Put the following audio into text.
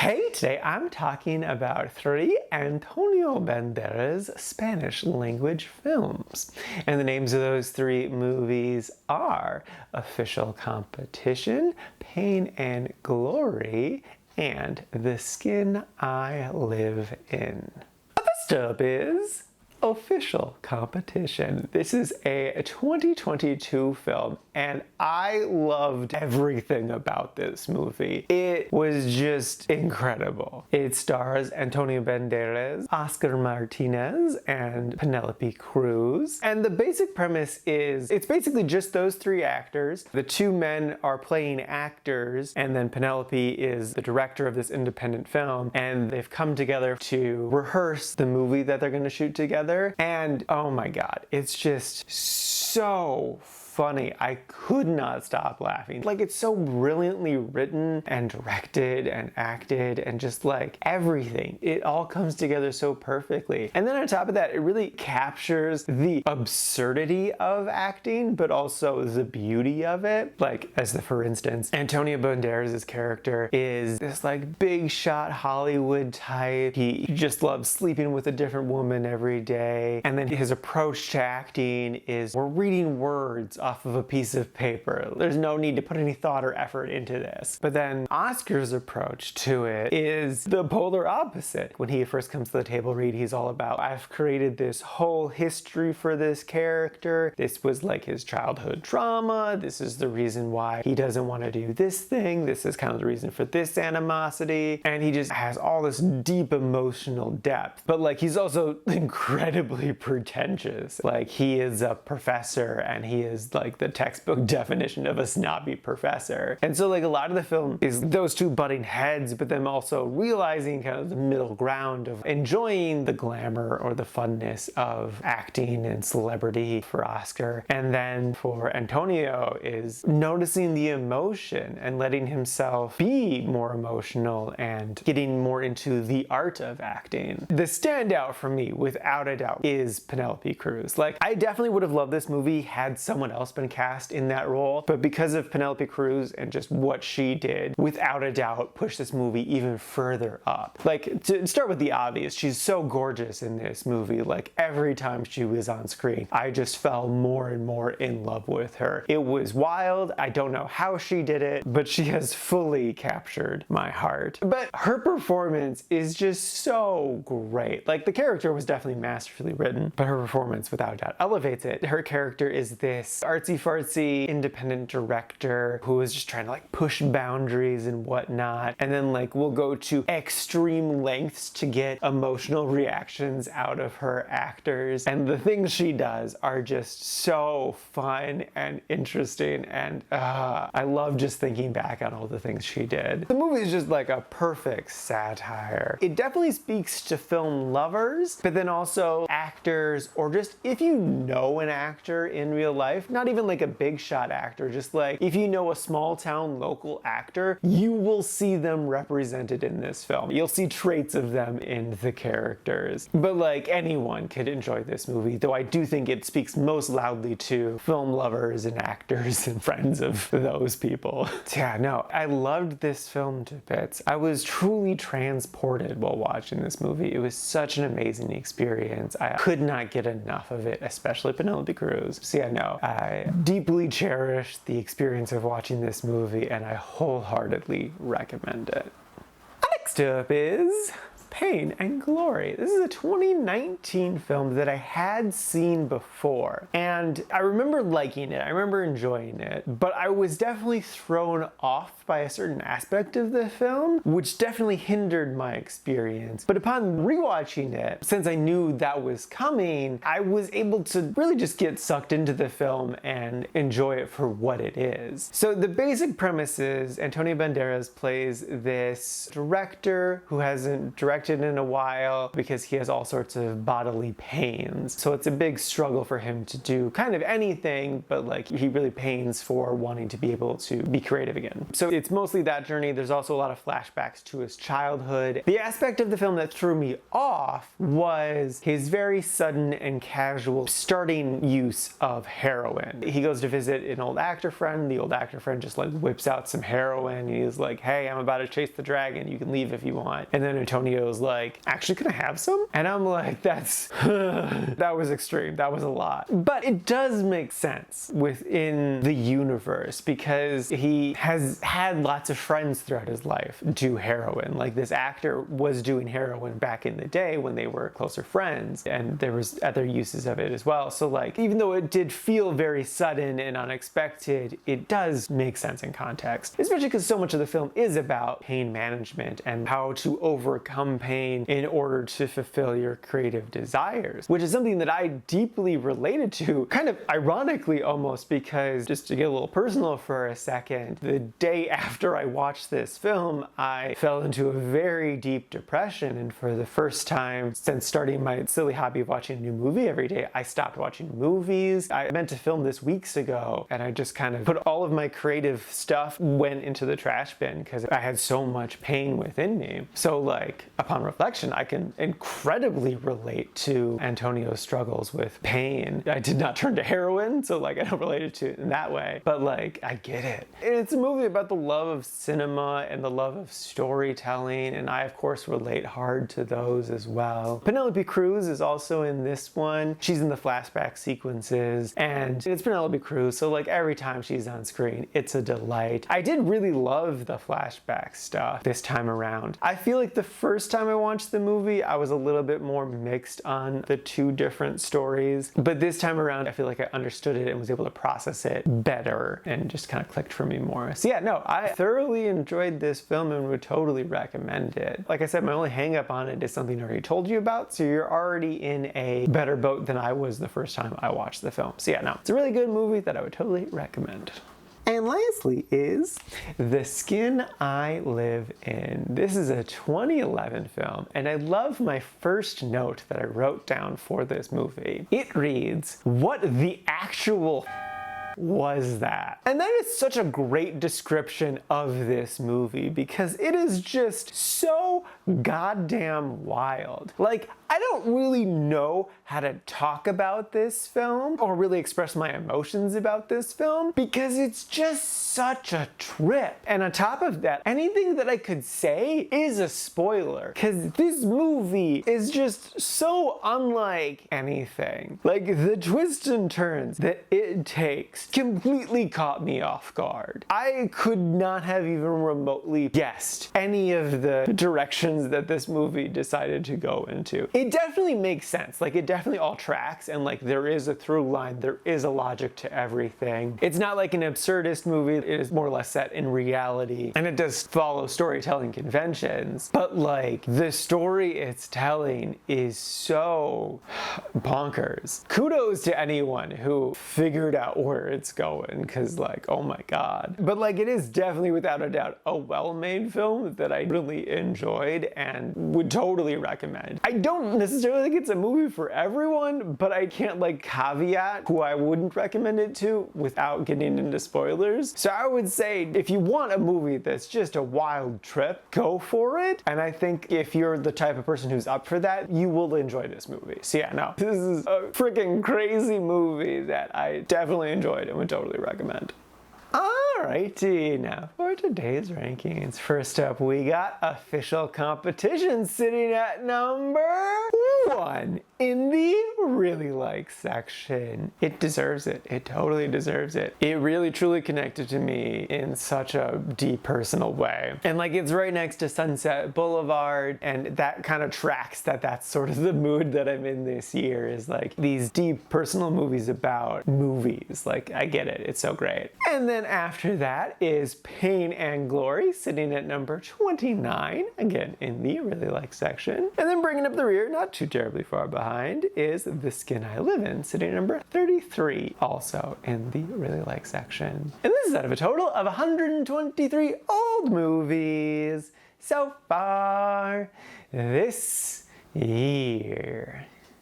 Hey, today I'm talking about 3 Antonio Banderas Spanish language films. And the names of those 3 movies are Official Competition, Pain and Glory, and The Skin I Live In. First up is Official Competition. This is a 2022 film, and I loved everything about this movie. It was just incredible. It stars Antonio Banderas, Oscar Martinez, and Penelope Cruz. And the basic premise is, it's basically just those 3 actors. The 2 men are playing actors, and then Penelope is the director of this independent film, and they've come together to rehearse the movie that they're going to shoot together. And oh my god, it's just so funny. I could not stop laughing. Like, it's so brilliantly written and directed and acted and just like everything. It all comes together so perfectly. And then on top of that, it really captures the absurdity of acting, but also the beauty of it. Like, for instance, Antonio Banderas' character is this like big shot Hollywood type. He just loves sleeping with a different woman every day. And then his approach to acting is, we're reading words off of a piece of paper. There's no need to put any thought or effort into this. But then Oscar's approach to it is the polar opposite. When he first comes to the table read, he's all about, I've created this whole history for this character. This was like his childhood trauma. This is the reason why he doesn't want to do this thing. This is kind of the reason for this animosity. And he just has all this deep emotional depth. But like, he's also incredibly pretentious. Like, he is a professor, and he is like the textbook definition of a snobby professor. And so like, a lot of the film is those 2 butting heads, but then also realizing kind of the middle ground of enjoying the glamour or the funness of acting and celebrity for Oscar. And then for Antonio is noticing the emotion and letting himself be more emotional and getting more into the art of acting. The standout for me, without a doubt, is Penelope Cruz. Like, I definitely would have loved this movie had someone else been cast in that role, but because of Penelope Cruz and just what she did, without a doubt pushed this movie even further up. Like, to start with the obvious, she's so gorgeous in this movie. Like, every time she was on screen, I just fell more and more in love with her. It was wild. I don't know how she did it, but she has fully captured my heart. But her performance is just so great. Like, the character was definitely masterfully written, but her performance without a doubt elevates it. Her character is this artsy-fartsy independent director who is just trying to like push boundaries and whatnot, and then like will go to extreme lengths to get emotional reactions out of her actors. And the things she does are just so fun and interesting, and I love just thinking back on all the things she did. The movie is just like a perfect satire. It definitely speaks to film lovers, but then also actors, or just if you know an actor in real life, not even like a big shot actor, just like if you know a small town local actor, you will see them represented in this film. You'll see traits of them in the characters. But like, anyone could enjoy this movie, though I do think it speaks most loudly to film lovers and actors and friends of those people. Yeah, no, I loved this film to bits. I was truly transported while watching this movie. It was such an amazing experience. I could not get enough of it, especially Penelope Cruz. So yeah, no, I deeply cherish the experience of watching this movie, and I wholeheartedly recommend it. Next up is Pain and Glory. This is a 2019 film that I had seen before, and I remember liking it. I remember enjoying it, but I was definitely thrown off by a certain aspect of the film, which definitely hindered my experience. But upon rewatching it, since I knew that was coming, I was able to really just get sucked into the film and enjoy it for what it is. So the basic premise is Antonio Banderas plays this director who hasn't directed unexpected in a while because he has all sorts of bodily pains. So it's a big struggle for him to do kind of anything, but like he really pains for wanting to be able to be creative again. So it's mostly that journey. There's also a lot of flashbacks to his childhood. The aspect of the film that threw me off was his very sudden and casual starting use of heroin. He goes to visit an old actor friend. The old actor friend just like whips out some heroin. He's like, hey, I'm about to chase the dragon. You can leave if you want. And then Antonio's like, actually, can I have some? And I'm like, that's, that was extreme. That was a lot. But it does make sense within the universe because he has had lots of friends throughout his life do heroin. Like this actor was doing heroin back in the day when they were closer friends, and there was other uses of it as well. So like, even though it did feel very sudden and unexpected, it does make sense in context, especially because so much of the film is about pain management and how to overcome pain in order to fulfill your creative desires, which is something that I deeply related to, kind of ironically almost, because just to get a little personal for a second, the day after I watched this film, I fell into a very deep depression, and for the first time since starting my silly hobby of watching a new movie every day, I stopped watching movies. I meant to film this weeks ago, and I just kind of put all of my creative stuff went into the trash bin because I had so much pain within me. So like, upon reflection, I can incredibly relate to Antonio's struggles with pain. I did not turn to heroin, so like I don't relate it to it in that way, but like I get it. And it's a movie about the love of cinema and the love of storytelling, and I of course relate hard to those as well. Penelope Cruz is also in this one. She's in the flashback sequences, and it's Penelope Cruz, so like every time she's on screen, it's a delight. I did really love the flashback stuff this time around. I feel like the first time I watched the movie, I was a little bit more mixed on the two different stories, but this time around, I feel like I understood it and was able to process it better and just kind of clicked for me more. So yeah, no, I thoroughly enjoyed this film and would totally recommend it. Like I said, my only hang up on it is something I already told you about, so you're already in a better boat than I was the first time I watched the film. So yeah, no, it's a really good movie that I would totally recommend. And lastly is The Skin I Live In. This is a 2011 film, and I love my first note that I wrote down for this movie. It reads, "What the actual was that?" And that is such a great description of this movie because it is just so goddamn wild. Like, I don't really know how to talk about this film or really express my emotions about this film because it's just such a trip. And on top of that, anything that I could say is a spoiler because this movie is just so unlike anything. Like, the twists and turns that it takes completely caught me off guard. I could not have even remotely guessed any of the directions that this movie decided to go into. It definitely makes sense. Like, it definitely all tracks, and like there is a through line, there is a logic to everything. It's not like an absurdist movie. It is more or less set in reality, and it does follow storytelling conventions, but like the story it's telling is so bonkers. Kudos to anyone who figured out where it's going, because like, oh my god. But like, it is definitely without a doubt a well-made film that I really enjoyed and would totally recommend. I don't necessarily think it's a movie for everyone, but I can't like caveat who I wouldn't recommend it to without getting into spoilers. So I would say if you want a movie that's just a wild trip, go for it. And I think if you're the type of person who's up for that, you will enjoy this movie. So yeah, no, this is a freaking crazy movie that I definitely enjoyed and would totally recommend. Alrighty, now for today's rankings. First up, we got Official Competition sitting at number 1 in the really like section. It deserves it. It totally deserves it. It really truly connected to me in such a deep personal way. And like, it's right next to Sunset Boulevard, and that kind of tracks that's sort of the mood that I'm in this year, is like these deep personal movies about movies. Like, I get it. It's so great. And then after that is Pain and Glory sitting at number 29, again in the really like section. And then bringing up the rear, not too terribly far behind, is The Skin I Live In sitting at number 33, also in the really like section. And this is out of a total of 123 old movies. so far this year.